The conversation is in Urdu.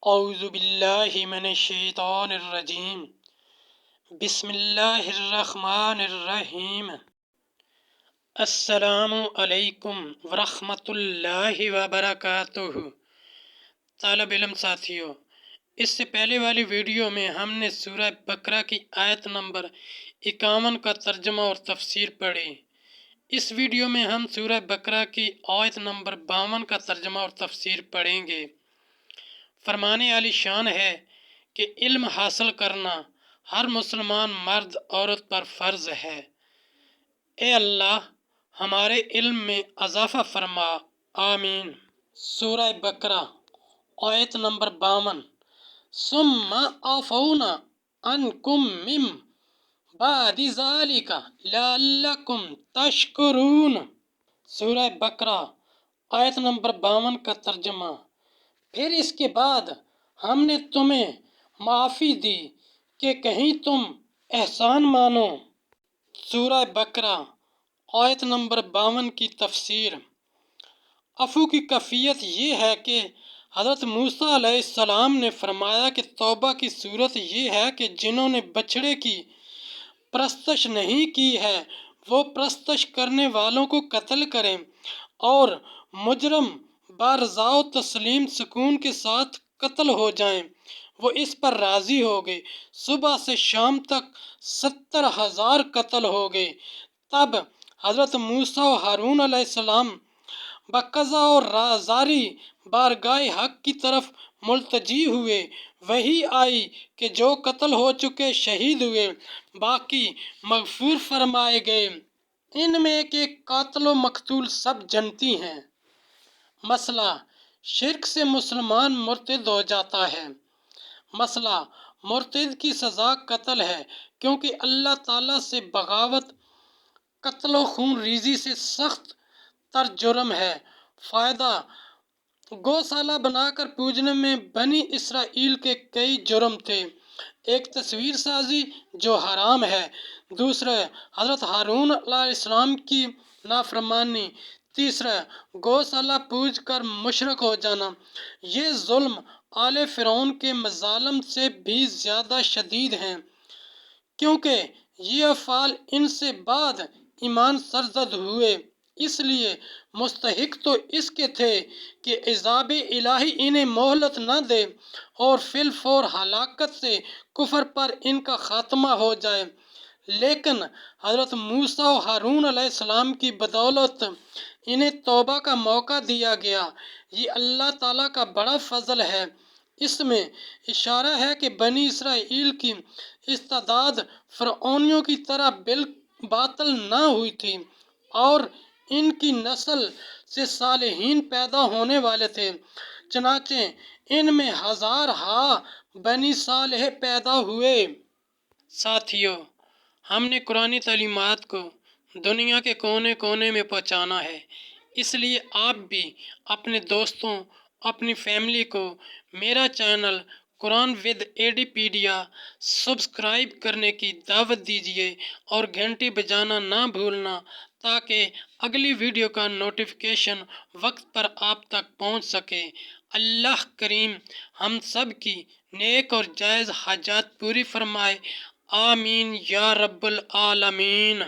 اعوذ باللہ من الشیطان الرجیم بسم اللہ الرحمن الرحیم۔ السلام علیکم ورحمۃ اللہ وبرکاتہ۔ طالب علم ساتھیوں، اس سے پہلے والی ویڈیو میں ہم نے سورہ بقرہ کی آیت نمبر 51 کا ترجمہ اور تفسیر پڑھی۔ اس ویڈیو میں ہم سورہ بقرہ کی آیت نمبر 52 کا ترجمہ اور تفسیر پڑھیں گے۔ فرمانے عالی شان ہے کہ علم حاصل کرنا ہر مسلمان مرد عورت پر فرض ہے۔ اے اللہ ہمارے علم میں اضافہ فرما، آمین۔ سورہ بقرہ آیت نمبر 52۔ ثم عفونا عنکم من بعد ذلک لعلکم تشکرون۔ سورہ بقرہ آیت نمبر 52 کا ترجمہ۔ پھر اس کے بعد ہم نے تمہیں معافی دی کہ کہیں تم احسان مانو۔ سورہ بقرہ آیت نمبر 52 کی تفسیر۔ عفو کی کیفیت یہ ہے کہ حضرت موسیٰ علیہ السلام نے فرمایا کہ توبہ کی صورت یہ ہے کہ جنہوں نے بچھڑے کی پرستش نہیں کی ہے وہ پرستش کرنے والوں کو قتل کریں، اور مجرم برضا و تسلیم سکون کے ساتھ قتل ہو جائیں۔ وہ اس پر راضی ہو گئے۔ صبح سے شام تک 70,000 قتل ہو گئے۔ تب حضرت موسیٰ و ہارون علیہ السلام بقضا اور رازاری بارگاہ حق کی طرف ملتجی ہوئے۔ وحی آئی کہ جو قتل ہو چکے شہید ہوئے، باقی مغفور فرمائے گئے۔ ان میں کہ قاتل و مقتول سب جنتی ہیں۔ مسئلہ شرک سے مسلمان مرتد ہو جاتا ہے۔ مسئلہ مرتد کی سزا قتل ہے، کیونکہ اللہ تعالیٰ سے بغاوت قتل و خون ریزی سے سخت تر جرم ہے۔ فائدہ: گوشالہ بنا کر پوجنے میں بنی اسرائیل کے کئی جرم تھے۔ ایک تصویر سازی جو حرام ہے، دوسرا حضرت ہارون علیہ السلام کی نافرمانی، تیسرا گوشالہ پوج کر مشرک ہو جانا۔ یہ ظلم آل فرعون کے مظالم سے بھی زیادہ شدید ہیں، کیونکہ یہ افعال ان سے بعد ایمان سرزد ہوئے، اس لیے مستحق تو اس کے تھے کہ عذاب الہی انہیں مہلت نہ دے اور فی الفور ہلاکت سے کفر پر ان کا خاتمہ ہو جائے، لیکن حضرت موسیٰ و ہارون علیہ السلام کی بدولت انہیں توبہ کا موقع دیا گیا۔ یہ اللہ تعالیٰ کا بڑا فضل ہے۔ اس میں اشارہ ہے کہ بنی اسرائیل کی استعداد فرعونیوں کی طرح بالباطل نہ ہوئی تھی، اور ان کی نسل سے صالحین پیدا ہونے والے تھے، چنانچہ ان میں ہزارہا بنی صالح پیدا ہوئے۔ ساتھیو، ہم نے قرآنی تعلیمات کو دنیا کے کونے کونے میں پہنچانا ہے، اس لیے آپ بھی اپنے دوستوں، اپنی فیملی کو میرا چینل قرآن ود ایڈیپیڈیا سبسکرائب کرنے کی دعوت دیجیے اور گھنٹی بجانا نہ بھولنا، تاکہ اگلی ویڈیو کا نوٹیفیکیشن وقت پر آپ تک پہنچ سکے۔ اللہ کریم ہم سب کی نیک اور جائز حاجات پوری فرمائے، آمین یا رب العالمین۔